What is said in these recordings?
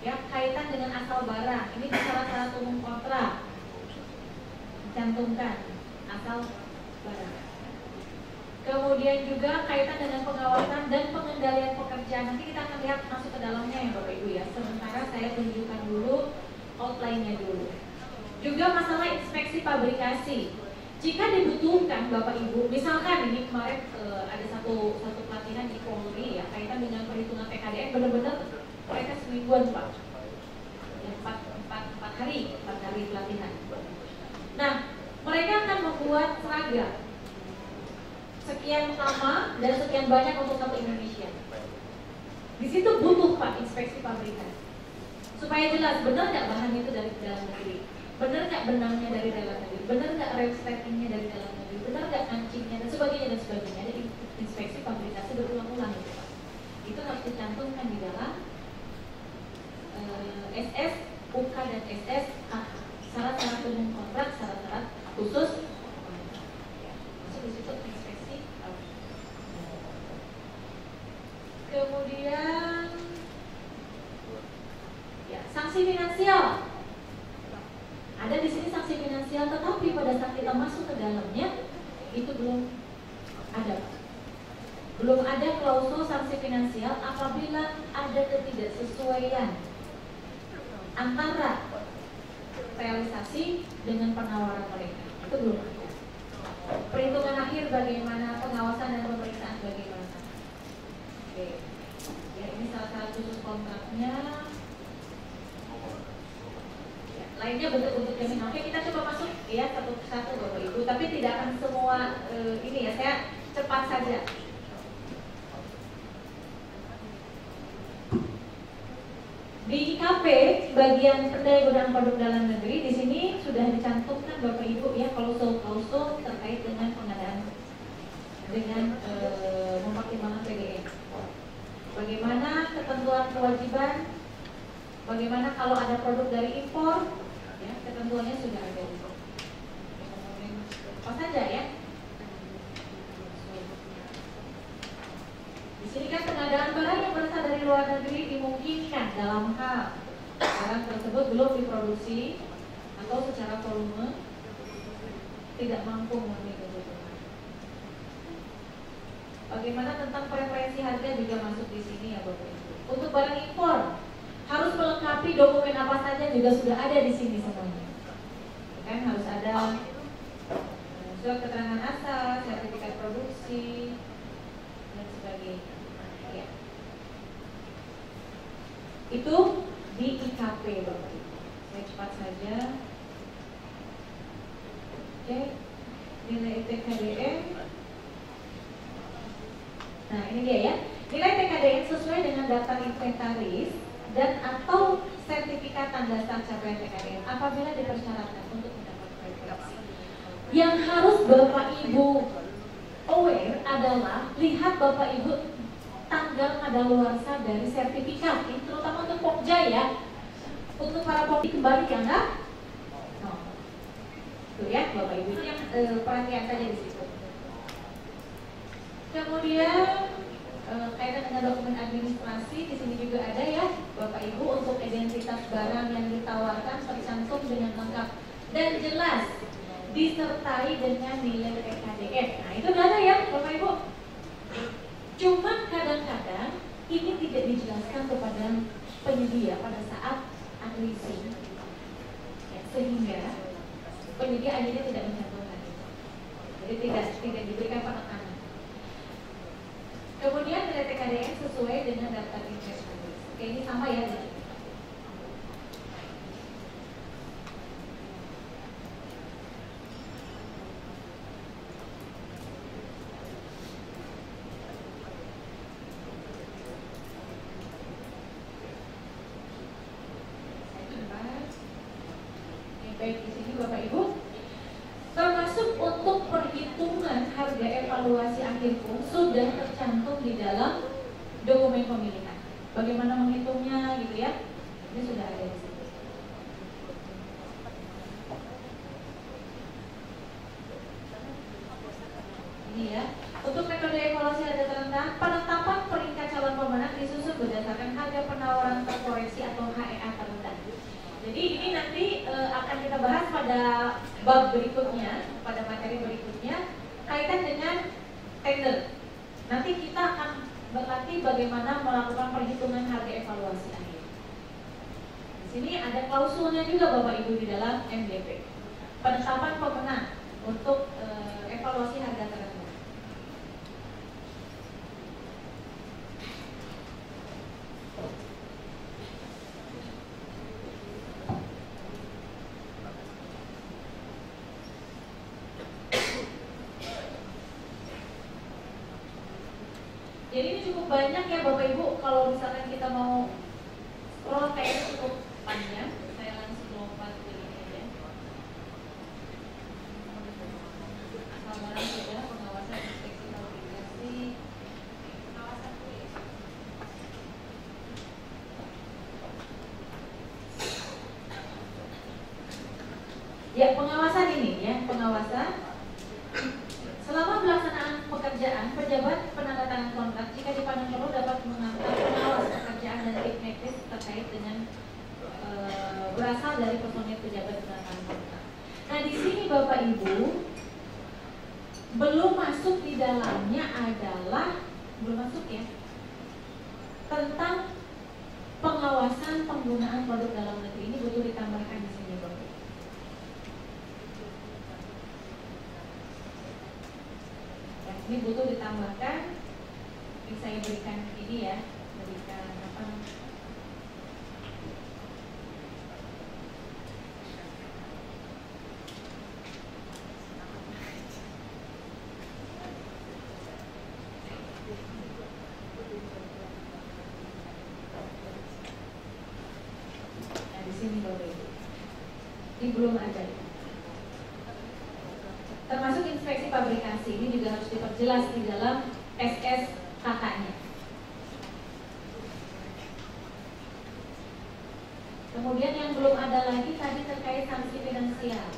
Ya, kaitan dengan asal barang. Ini di syarat-syarat umum kontrak. Cantumkan asal barang. Kemudian juga kaitan dengan pengawasan dan pengendalian pekerjaan. Nanti kita akan lihat masuk ke dalamnya ya Bapak Ibu ya. Sementara saya tunjukkan dulu outline-nya dulu. Juga masalah inspeksi pabrikasi. Jika dibutuhkan Bapak Ibu, misalkan ini kemarin ada satu pelatihan di Polri ya kaitan dengan perhitungan PKDN, benar-benar mereka semingguan Pak. Ya, 4 hari pelatihan. Nah, mereka akan membuat seragam sekian lama dan sekian banyak untuk satu Indonesia. Di situ butuh Pak inspeksi pabrikan supaya jelas benar nggak bahan itu dari dalam negeri, benar nggak benangnya dari dalam negeri, benar nggak resletingnya dari dalam negeri, benar nggak kancingnya dan sebagainya dan sebagainya. Jadi inspeksi pabrikasi berulang-ulang itu Pak. Itu harus dicantumkan di dalam SS, UK dan SS, syarat-syarat umum kontrak, syarat-syarat khusus. Masuk di situ inspeksi. Kemudian ya, sanksi finansial. Ada di sini sanksi finansial, tetapi pada saat kita masuk ke dalamnya itu belum ada. Belum ada klausul sanksi finansial apabila ada ketidaksesuaian antara realisasi dengan penawaran mereka. Itu belum ada. Perhitungan akhir bagaimana, pengawasan dan pemeriksaan bagaimana. Oke. Ya, ini salah satu khusus kontraknya. Ya, lainnya bentuk-bentuk jaminan. Oke, kita coba masuk ya satu persatu Bapak Ibu, tapi tidak akan semua ini ya, saya cepat saja. Di IKP bagian pendaya gunaan produk dalam negeri di sini sudah dicantumkan Bapak Ibu ya klausul-klausul terkait dengan pengadaan dengan mempertimbangkan PDN. Bagaimana ketentuan kewajiban, bagaimana kalau ada produk dari impor, ya ketentuannya sudah ada. Apa saja ya? Di sini kan pengadaan barang yang berasal dari luar negeri dimungkinkan dalam hal barang tersebut belum diproduksi atau secara volume tidak mampu memenuhi kebutuhan. Bagaimana tentang preferensi harga juga masuk di sini ya Bapak Ibu. Untuk barang impor harus melengkapi dokumen apa saja juga sudah ada di sini semuanya. Kan harus ada surat keterangan asal, sertifikat produksi dan sebagainya. Ya. Itu di IKP Bapak Ibu. Saya cepat saja. Oke. Nilai TKDN. Nah, ini dia ya. Nilai TKDN sesuai dengan daftar inventaris dan atau sertifikatan dasar capaian TKDN apabila dipersyaratkan untuk mendapat preferensi. Yang harus Bapak Ibu aware adalah lihat Bapak Ibu tanggal kadaluarsa dari sertifikat, ini terutama untuk Pokja ya. Untuk para Pokja kembali ya enggak? No. Tuh ya Bapak Ibu, itu yang perhatian saja di situ. Kemudian kaitan dengan dokumen administrasi di sini juga ada ya Bapak Ibu untuk identitas barang yang ditawarkan tercantum dengan lengkap dan jelas disertai dengan nilai TKDN. Nah itu udah ada ya Bapak Ibu. Cuma kadang-kadang ini tidak dijelaskan kepada penyedia pada saat unleasing ya, sehingga penyedia akhirnya tidak mencantumkan itu. Jadi tidak diberikan penekanan. Kemudian nilai TKDN sesuai dengan daftar inventaris. Oke, ini sama ya. Baik di sini Bapak Ibu, termasuk untuk perhitungan harga evaluasi akhir pun sudah tercantum di dalam dokumen pemilihan. Bagaimana menghitungnya gitu ya? Ini sudah ada di sini. Ini ya. Untuk metode evaluasi harga terendah, penetapan peringkat calon pemenang disusun berdasarkan harga penawaran terkoreksi atau HEA bahas pada bab berikutnya, pada materi berikutnya kaitan dengan tender. Nanti kita akan berlatih bagaimana melakukan perhitungan harga evaluasi akhir. Di sini ada klausulnya juga Bapak Ibu di dalam MDP. Penetapan pemenang untuk evaluasi harga terendah. Jadi ini cukup banyak ya Bapak Ibu. Kalau misalkan kita mau scroll kayaknya cukup panjang. Saya langsung lompat ke ini aja. Gambaran saja pengawasan inspeksi fabrikasi. Pengawasan kulit. Ya, pengawasan ini ya, pengawasan. Selama pelaksanaan pekerjaan, pejabat penandatangan kontrak jika dipandang perlu dapat mengantar pengawas pekerjaan dan tim medis terkait dengan berasal dari personil pejabat penandatangan kontrak. Nah di sini Bapak Ibu belum masuk di dalamnya adalah tentang pengawasan penggunaan produk dalam negeri. Ini butuh ditambahkan di sini Bapak. Ini butuh ditambahkan. Ini saya berikan ini ya, berikan apa? Nah di sini Bapak Ibu, ini belum ada. Termasuk inspeksi fabrikasi ini juga harus diperjelas di dalam SSKK-nya. Kemudian yang belum ada lagi tadi terkait sanksi finansial.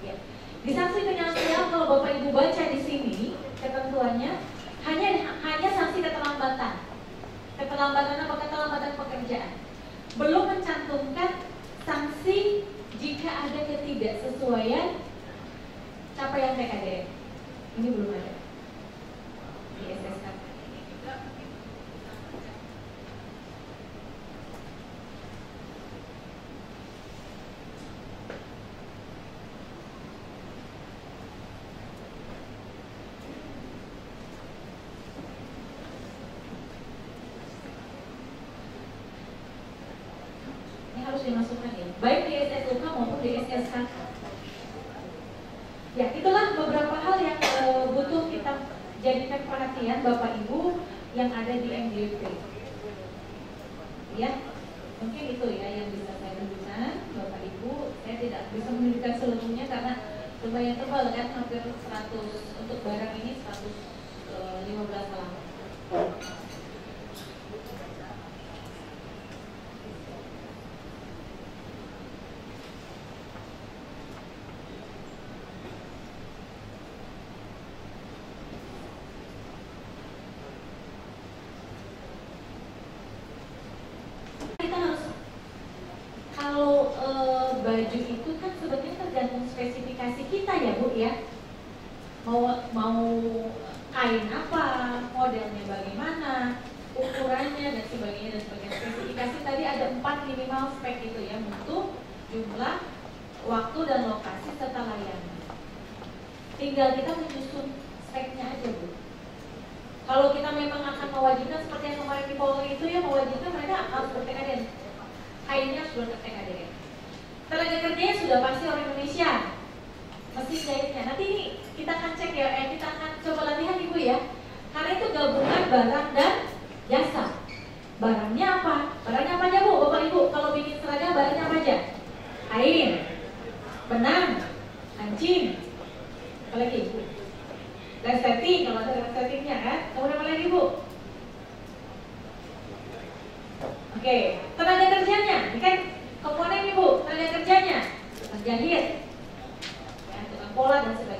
Ya. Di sanksi finansial kalau Bapak Ibu baca di sini ketentuannya hanya sanksi keterlambatan. Keterlambatan apa? Keterlambatan pekerjaan. Belum mencantumkan sanksi jika ada ketidaksesuaian capaian TKDN. Ini belum ada di SSK. Dimasukkan ya, baik di SSUK maupun di SSKK. Ya, itulah beberapa hal yang butuh kita jadikan perhatian Bapak Ibu yang ada di MDP. Ya, mungkin itu ya yang bisa saya tunjukkan Bapak Ibu. Saya tidak bisa menunjukkan seluruhnya karena lumayan tebal kan, hampir 100 untuk barang ini 115 halaman. Baju itu kan sebetulnya tergantung spesifikasi kita ya Bu ya. Mau kain apa, modelnya bagaimana, ukurannya dan sebagainya. Spesifikasi tadi ada 4 minimal spek itu ya, mutu, jumlah, waktu dan lokasi serta layanan. Tinggal kita menyusun speknya aja Bu. Kalau kita memang akan mewajibkan seperti yang kemarin di Polri itu ya, mewajibkan mereka harus ber-TKDN. Kainnya harus ber-TKDN. Tenaga kerjanya sudah pasti orang Indonesia, mesin jahitnya. Nanti ini kita akan cek ya, kita akan coba latihan Ibu ya. Karena itu gabungan barang dan jasa. Barangnya apa? Barangnya apa aja Bu, Bapak Ibu? Kalau bikin seragam barangnya apa aja? Kain, benang, kancing, apa lagi Bu? Resleting, kalau ada resletingnya kan. Kemudian apa lagi Bu? Oke, tenaga kerjanya, ini kan komponen Ibu, tenaga kerjanya, tukang jahit, ya, tukang pola dan sebagainya.